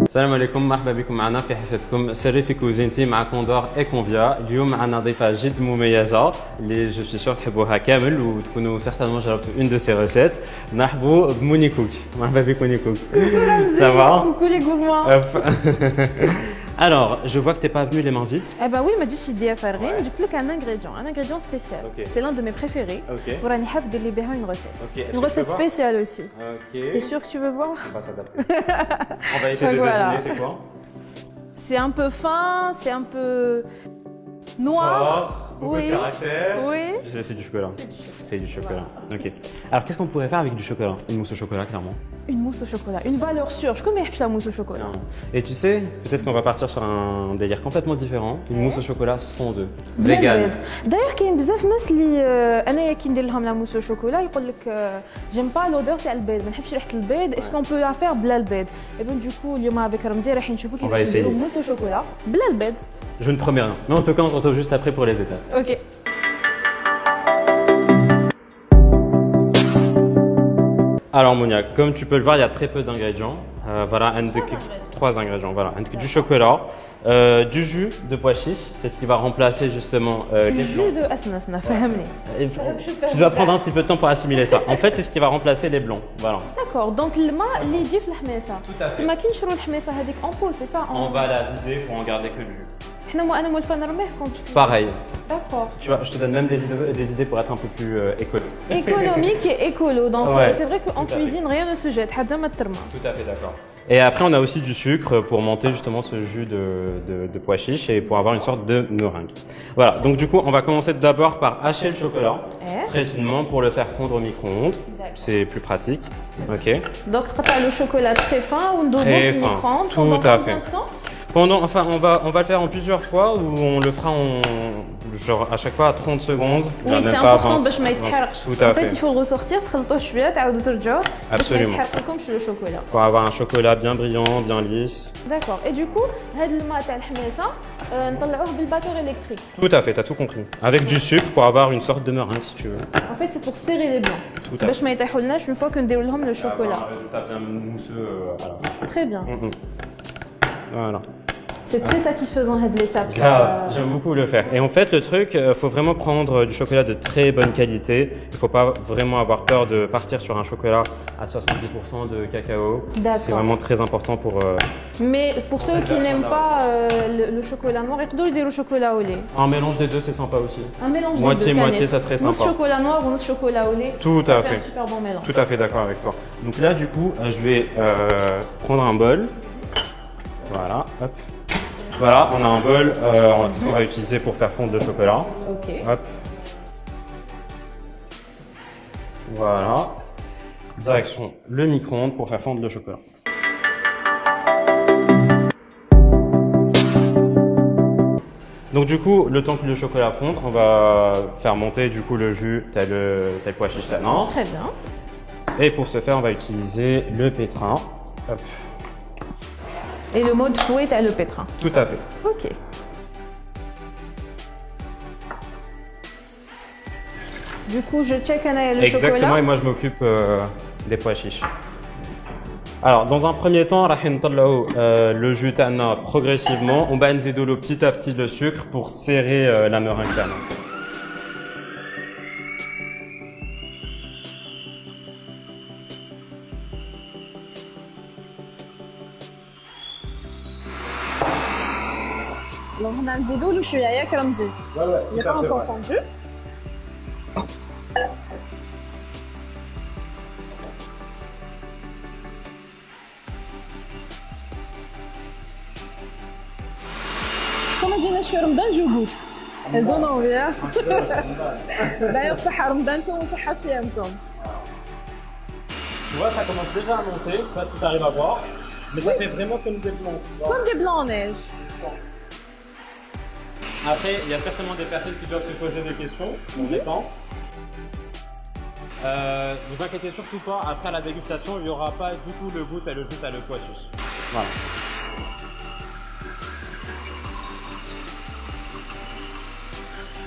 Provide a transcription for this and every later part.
السلام عليكم، مرحبا بكم معنا في حصتكم سري في كوزينتي مع كوندور اي كونفيا. اليوم معنا ضيفه جد مميزه اللي جو سي سور تحبوها كامل وتكونوا سيغتانمون جربتوا اون دو سي ريسيت. نرحبوا بموني كوك. مرحبا بك موني كوك. سافا Coucou les gourmands. Alors, je vois que t'es pas venu les mains vides. Eh ben oui, ما تجيش يديها فارغين. جبت لك un ingrédient spécial. C'est l'un de mes préférés. وراني حاب ندير لي بها une recette. Une recette spéciale aussi. T'es sûr que tu veux voir? On va s'adapter. On va essayer de deviner c'est quoi. C'est un peu fin, c'est un peu noir. Beaucoup de caractère. Oui. C'est du chocolat. C'est du chocolat. Ok. Alors, qu'est-ce qu'on pourrait faire avec du chocolat? Une mousse au chocolat, clairement. Une mousse au chocolat, une valeur sûre. Je connais la mousse au chocolat. Et tu sais, peut-être qu'on va partir sur un délire complètement différent. Une mousse au chocolat sans œufs. Vegan. D'ailleurs, كاين بزاف ناس اللي انايا كي ندير لهم لا موس او شوكولا يقول لك جيم با لودور تاع البيض، ما نحبش ريحه البيض. اسكو اون بو لا فير بلا البيض؟ اي بون دوكو اليوم avec رمزي رايحين نشوفوا كيفاش نديروا موس او شوكولا بلا البيض. Je ne promets rien. Mais en tout cas, on se retrouve juste après pour les étapes. Ok. Alors Monia, comme tu peux le voir, il y a très peu d'ingrédients. Voilà, trois ingrédients. Voilà, du chocolat, du jus de pois chiche, c'est ce qui va remplacer justement les blancs. Du jus de asna, فهمني. Tu dois prendre un petit peu de temps pour assimiler ça. En fait, c'est ce qui va remplacer les blancs. Voilà. D'accord. Donc الماء اللي يجي في الحميصه. Tout à fait. ما كينشروا الحميصه هذيك en pot, c'est ça? On va la vider pour en garder que le jus. انا مولفه نرميه quand tu. Pareil. D'accord. Tu vois, je te donne même des idées pour être un peu plus écolo. Économique et écolo. Donc Ouais, c'est vrai qu'en cuisine rien ne se jette. حدا ما ترمى. Tout à fait d'accord. Et après, on a aussi du sucre pour monter justement ce jus de pois chiche et pour avoir une sorte de meringue. Voilà, donc du coup, on va commencer d'abord par hacher le chocolat très finement pour le faire fondre au micro-ondes. C'est plus pratique. Ok. Donc, تقطع le chocolat très fin ou on Très fin. Tout à fait. Enfin, on va le faire en plusieurs fois ou on le fera genre à chaque fois à 30 secondes. Oui, c'est important باش ما يتحرقش. Tout à fait. En fait, il faut le ressortir, تخلطوه شويه تعاودوا ترجعوه باش ما Absolument. يتحرقلكمش le chocolat. Pour avoir un chocolat bien brillant, bien lisse. D'accord. Et du coup, هذا الماء تاع الحميصه نطلعوه بالباتور électrique. Tout à fait, tu as tout compris. Avec du sucre pour avoir une sorte de meringue si tu veux. En fait, c'est pour serrer les blancs. Tout à fait. باش ما يطيحولناش une fois que نديروا لهم le chocolat. Un résultat bien mousseux à la fin. Très bien. Voilà. C'est très satisfaisant cette étape. J'aime beaucoup le faire. Et en fait, le truc, faut vraiment prendre du chocolat de très bonne qualité. Il faut pas vraiment avoir peur de partir sur un chocolat à 70% de cacao. C'est vraiment très important pour. Mais pour ceux qui n'aiment pas le chocolat noir, ils doivent dire le chocolat au lait. Un mélange des deux, c'est sympa aussi. Un mélange des deux. Moitié, ça serait sympa. Mousse chocolat noir ou mousse chocolat au lait. Tout à fait. Un super bon mélange. Tout à fait d'accord avec toi. Donc là, du coup, je vais prendre un bol. Voilà. Hop. Voilà, on a un bol, c'est ce qu'on va utiliser pour faire fondre le chocolat. Ok. Hop. Voilà. Direction le micro-ondes pour faire fondre le chocolat. Donc du coup, le temps que le chocolat fonde, on va faire monter du coup le jus tel pois chiche tannant. Très bien. Et pour ce faire, on va utiliser le pétrin. Hop. Et le mode fouet est le pétrin. Tout à fait. Ok. Du coup, je check le chocolat. Exactement, et moi je m'occupe des pois chiches. Alors, dans un premier temps, le jus tana progressivement. On va nzido petit à petit le sucre pour serrer la meringue tana. Donc on a un zédo le chouïa yak ramzi. Ouais, il n'est pas encore fondu. Comme on dit je suis Ramadan, je goûte. Elle donne envie. D'ailleurs, صحة رمضانكم وصحة صيامكم. Tu vois, ça commence déjà à monter, je sais pas si tu arrives à voir, mais ça fait vraiment comme des blancs. Comme des blancs en neige. Après, il y a certainement des personnes qui doivent se poser des questions en étant. Vous inquiétez surtout pas, après la dégustation, il n'y aura pas du tout le goût, le jus, le pois chiche. Voilà.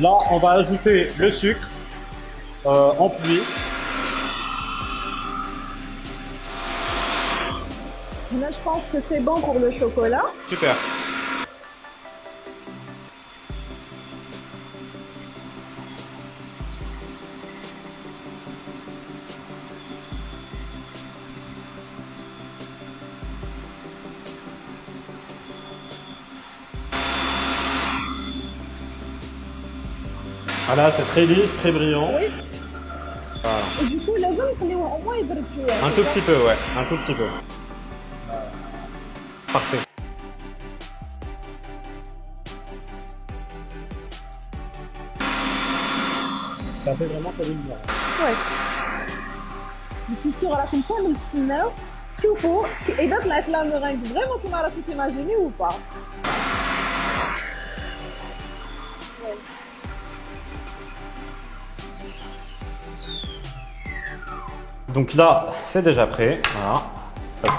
Là, on va ajouter le sucre en pluie. هنا Là, je pense que c'est bon pour le chocolat. Super. Voilà, c'est très lisse, très brillant. Oui. Voilà. Et du coup, la zone, il au moins il un tout petit peu, ouais, un tout petit peu. Parfait. Ça fait vraiment très bien. Ouais. Je suis sûre, là, comme ça, le cinéma, شوفوا إذا طلعت لا مeringue vraiment كما راكي تيماجيني ou pas. Donc là, c'est déjà prêt. Voilà. Hop.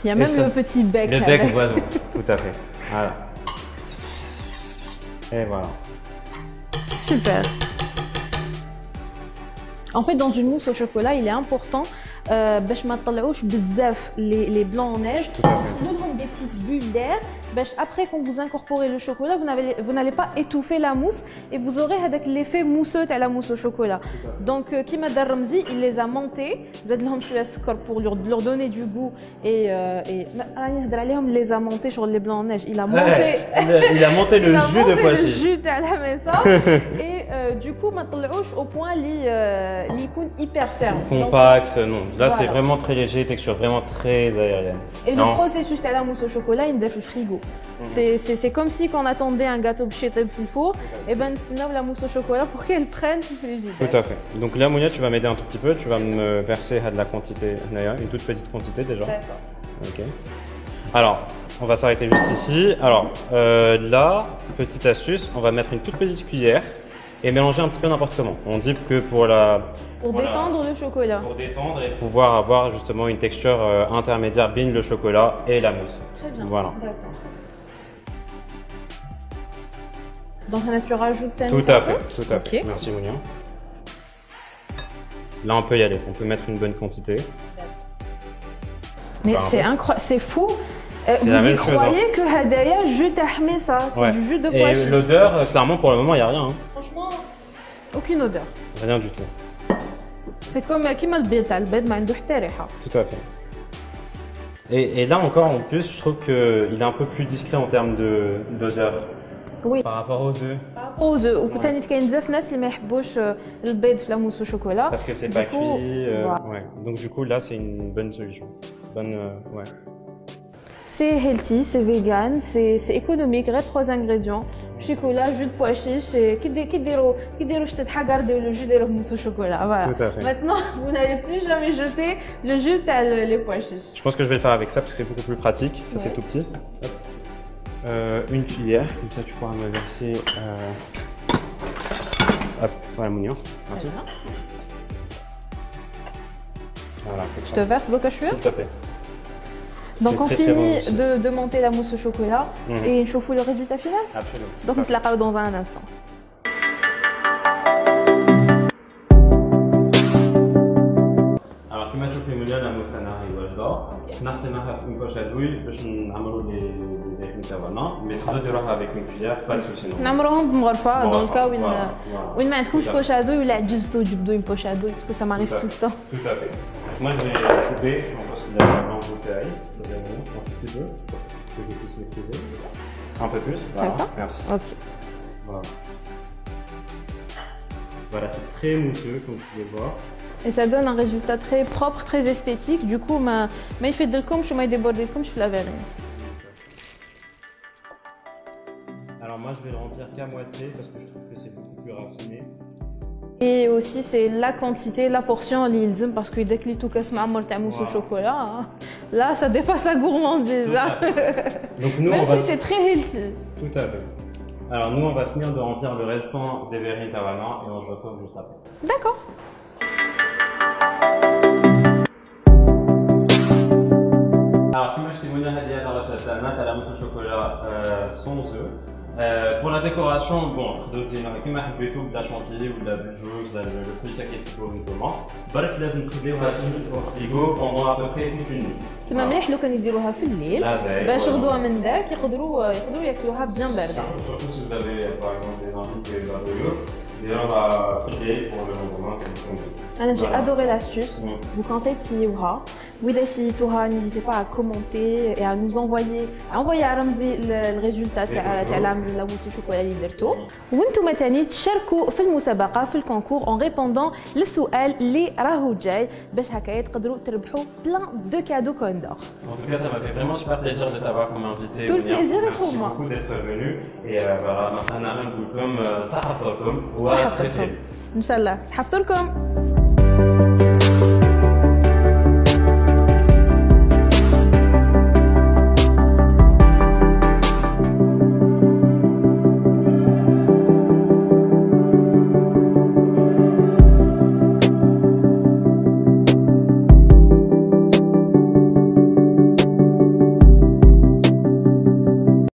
Il y a même le petit bec. Le bec oiseau, tout à fait. Voilà. Et voilà. Super. En fait, dans une mousse au chocolat, il est important باش ما تطلعوش بزاف les blancs en neige. Donnez des petites bulles d'air. Après, quand vous incorporez le chocolat, vous n'allez pas étouffer la mousse et vous aurez l'effet mousseux de la mousse au chocolat. Donc, Kima Darramzi, il les a montés, pour leur donner du goût et il les a montés sur les blancs en neige. Il a monté, il a monté le jus de pois chiche. Le jus de la mesa et du coup, au point, il est hyper ferme. Compact, non. Là, voilà. C'est vraiment très léger, texture vraiment très aérienne. Et le processus de la mousse au chocolat, il est dans le frigo. C'est comme si on attendait un gâteau bchété dans le four, et ben c'est la mousse au chocolat pour qu'elle prenne le frigidaire. Tout à fait. Donc là, Mounia, tu vas m'aider un tout petit peu, tu vas me verser de la quantité, une toute petite quantité déjà. D'accord. Ok. Alors, on va s'arrêter juste ici. Alors là, petite astuce, on va mettre une toute petite cuillère et mélanger un petit peu n'importe comment. On dit que pour détendre le chocolat. Pour détendre et pouvoir avoir justement une texture intermédiaire, bin le chocolat et la mousse. Très bien. Voilà. D'accord. Donc là, tu rajoutes un Tout à fait, tout à fait. Merci Mounia. Là, on peut y aller. On peut mettre une bonne quantité. Mais c'est incroyable, c'est fou. Vous y croyez que Hadaya, jus tahmé ça, c'est du jus de pois chiche. Et l'odeur, clairement, pour le moment, il n'y a rien. Hein. Franchement, aucune odeur. Rien du tout. C'est comme le bed, le bed ما عنده حتى ريحة. Tout à fait. Et là encore, en plus, je trouve qu'il est un peu plus discret en termes d'odeur. Oui. Par rapport aux œufs. Aux œufs. Ou peut-être qu'il y a بزاف ناس اللي ما يحبوش البيض في la mousse au chocolat. Parce que c'est pas cuit. Ouais. Donc du coup, là, c'est une bonne solution. Ouais. C'est healthy, c'est vegan, c'est économique, il y a 3 ingrédients. Chocolat, jus de pois chiche et qui déroule cette hagar de le jus de la mousse au chocolat. Voilà. Tout à fait. Maintenant, vous n'allez plus jamais jeter le jus de les pois chiches. Je pense que je vais le faire avec ça parce que c'est beaucoup plus pratique. Ça, c'est tout petit. Une cuillère, comme ça tu pourras me verser. Hop, voilà Mounia. Merci. Voilà, je te verse donc à chouer. S'il te plaît. Donc on finit de monter la mousse au chocolat et on chauffe le résultat final. Absolument. Donc on te la parle dans un instant. Alors كما تشوفي Mounia la mousse انا هي واجده. نحطيناها في une poche à douille باش نعملوا les rimes تاعنا. Mais تقدروا ديروها avec une cuillère, pas de souci. نعمروهم بمغرفه dans le cas où ما عندكمش poche à douille ولا عجزتوا تجبدوا une poche à douille parce que ça m'arrive tout le temps. Tout à fait. Moi je vais couper, on passe l'embouteille, un petit peu, que je puisse maîtriser. Un peu plus, voilà. Merci. Ok. Voilà. Voilà, c'est très mousseux comme vous pouvez voir. Et ça donne un résultat très propre, très esthétique. Du coup, il fait de comme je m'ai débordé comme je fais la verrine. Alors moi je vais le remplir qu'à moitié parce que je trouve que c'est beaucoup plus raffiné. Et aussi, c'est la quantité, la portion à l'ilzim parce que dès que les tout casse ma mousse au chocolat, hein, là, ça dépasse la gourmandise. Hein. Donc nous, même si c'est très healthy. Tout à fait. Alors nous, on va finir de remplir le restant des verrines tawana et on se retrouve juste après. D'accord. Alors, comme je t'ai dit, la mousse au chocolat sans œufs. Pour la décoration, bon, كيما حبيتو بلا شونتيي ولا بالجوز ولا الفريسه كيفكو نتوما برك لازم تخليوها تجمد au frigo pendant à peu près toute une nuit. تما مليح لو كان يديروها في الليل باش غدوه من داك يقدروا ياكلوها بيان بارده. Surtout si vous avez par exemple des envies de la bouilloire, d'ailleurs في الليل pour le lendemain c'est bon. J'ai adoré l'astuce, je vous conseille تسيوها. وإذا سيتوها n'hésitez pas à commenter et à nous envoyer à رمزي الريزولتا تاع العمل لابوس الشوكولا اللي درتو. وانتم تاني تشاركوا في المسابقه في الكونكور en répondant للسؤال اللي راهو جاي باش هكا تقدروا تربحوا plein de cadeaux Condor. En tout cas, ça m'a fait vraiment super plaisir de t'avoir comme invité. Tout le plaisir est pour moi. Merci beaucoup d'être venu et voilà, maintenant, comme ça, à très très vite. إن شاء الله صحفتوا لكم.